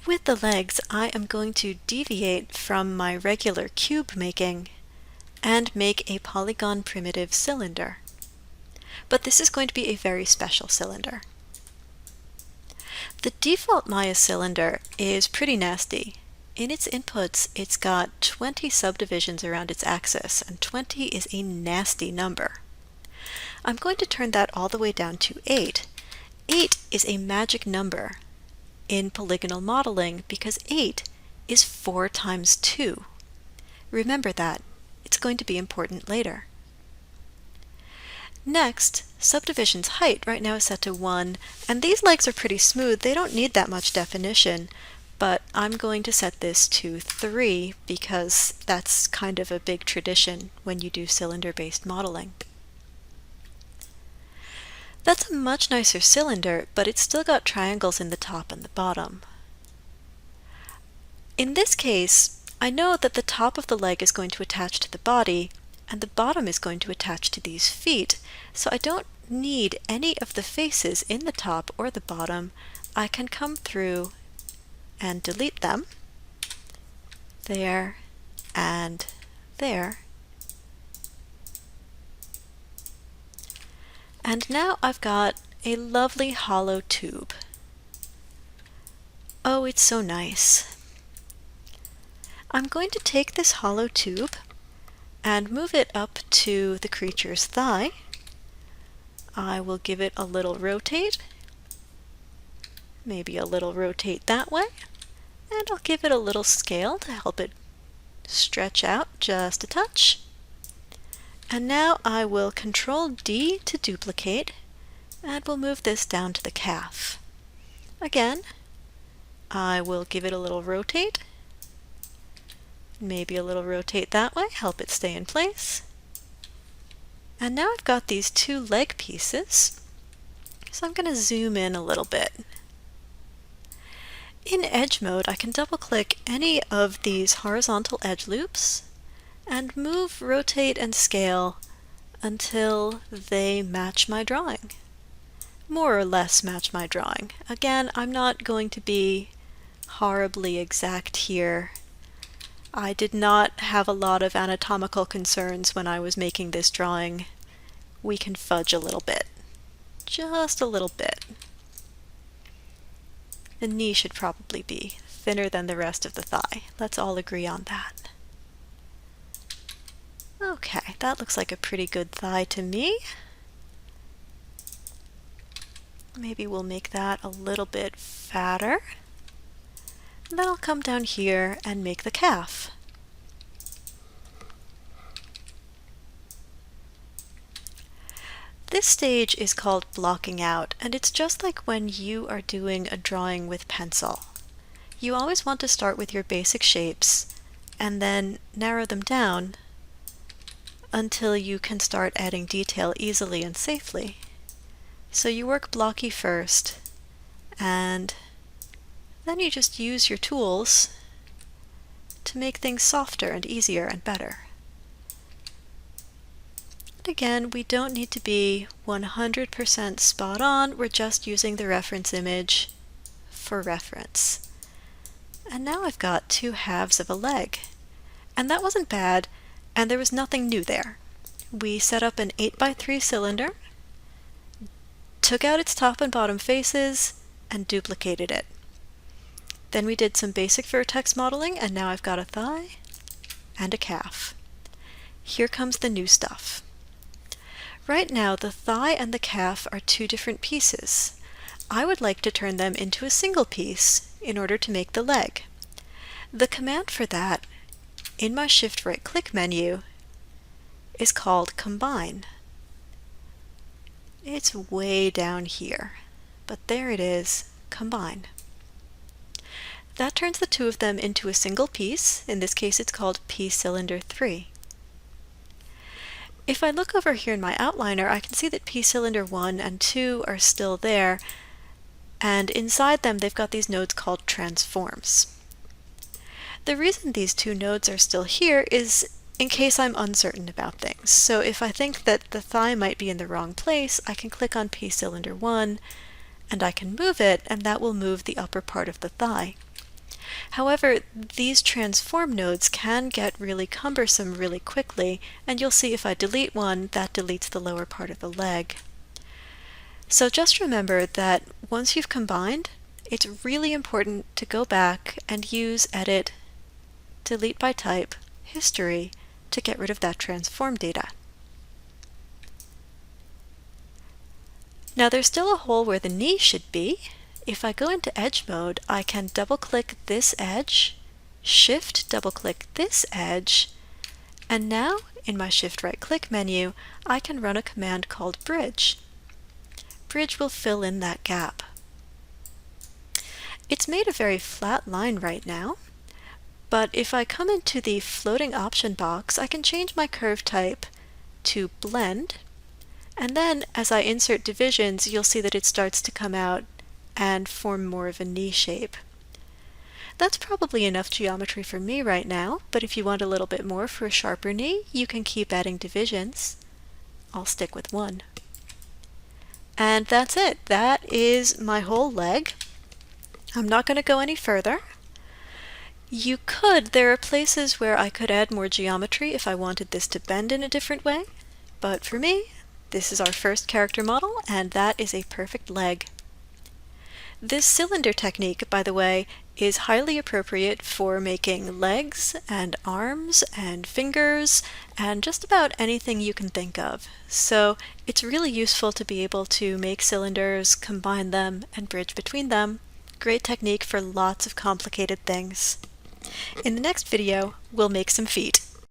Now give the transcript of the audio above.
With the legs, I am going to deviate from my regular cube making and make a polygon primitive cylinder. But this is going to be a very special cylinder. The default Maya cylinder is pretty nasty. In its inputs, it's got 20 subdivisions around its axis, and 20 is a nasty number. I'm going to turn that all the way down to 8. 8 is a magic number in polygonal modeling because 8 is 4 times 2. Remember that. It's going to be important later. Next, subdivision's height right now is set to 1, and these legs are pretty smooth. They don't need that much definition, but I'm going to set this to 3 because that's kind of a big tradition when you do cylinder-based modeling. That's a much nicer cylinder, but it's still got triangles in the top and the bottom. In this case, I know that the top of the leg is going to attach to the body, and the bottom is going to attach to these feet, so I don't need any of the faces in the top or the bottom. I can come through and delete them. There and there. And now I've got a lovely hollow tube. Oh, it's so nice. I'm going to take this hollow tube and move it up to the creature's thigh. I will give it a little rotate, maybe a little rotate that way, and I'll give it a little scale to help it stretch out just a touch. And now I will Control D to duplicate, and we'll move this down to the calf. Again, I will give it a little rotate, maybe a little rotate that way, help it stay in place. And now I've got these two leg pieces, so I'm going to zoom in a little bit. In edge mode, I can double click any of these horizontal edge loops and move, rotate, and scale until they match my drawing. More or less match my drawing. Again, I'm not going to be horribly exact here. I did not have a lot of anatomical concerns when I was making this drawing. We can fudge a little bit. Just a little bit. The knee should probably be thinner than the rest of the thigh. Let's all agree on that. Okay, that looks like a pretty good thigh to me. Maybe we'll make that a little bit fatter. And then I'll come down here and make the calf. This stage is called blocking out, and it's just like when you are doing a drawing with pencil. You always want to start with your basic shapes and then narrow them down until you can start adding detail easily and safely. So you work blocky first, and then you just use your tools to make things softer and easier and better. And again, we don't need to be 100% spot on, we're just using the reference image for reference. And now I've got two halves of a leg. And that wasn't bad, and there was nothing new there. We set up an 8x3 cylinder, took out its top and bottom faces, and duplicated it. Then we did some basic vertex modeling, and now I've got a thigh and a calf. Here comes the new stuff. Right now, the thigh and the calf are two different pieces. I would like to turn them into a single piece in order to make the leg. The command for that in my Shift right click menu is called Combine. It's way down here, but there it is, Combine. That turns the two of them into a single piece. In this case, it's called P-Cylinder 3. If I look over here in my outliner, I can see that P-Cylinder 1 and 2 are still there, and inside them they've got these nodes called transforms. The reason these two nodes are still here is in case I'm uncertain about things. So if I think that the thigh might be in the wrong place, I can click on P-Cylinder 1 and I can move it, and that will move the upper part of the thigh. However, these transform nodes can get really cumbersome really quickly, and you'll see if I delete one, that deletes the lower part of the leg. So just remember that once you've combined, it's really important to go back and use Edit, Delete by Type, History to get rid of that transform data. Now there's still a hole where the knee should be. If I go into Edge mode, I can double-click this edge, Shift double-click this edge, and now in my Shift right-click menu, I can run a command called Bridge. Bridge will fill in that gap. It's made a very flat line right now, but if I come into the floating option box, I can change my curve type to Blend, and then as I insert divisions, you'll see that it starts to come out and form more of a knee shape. That's probably enough geometry for me right now, but if you want a little bit more for a sharper knee, you can keep adding divisions. I'll stick with 1. And that's it. That is my whole leg. I'm not going to go any further. There are places where I could add more geometry if I wanted this to bend in a different way, but for me, this is our first character model, and that is a perfect leg. This cylinder technique, by the way, is highly appropriate for making legs and arms and fingers and just about anything you can think of. So it's really useful to be able to make cylinders, combine them, and bridge between them. Great technique for lots of complicated things. In the next video, we'll make some feet.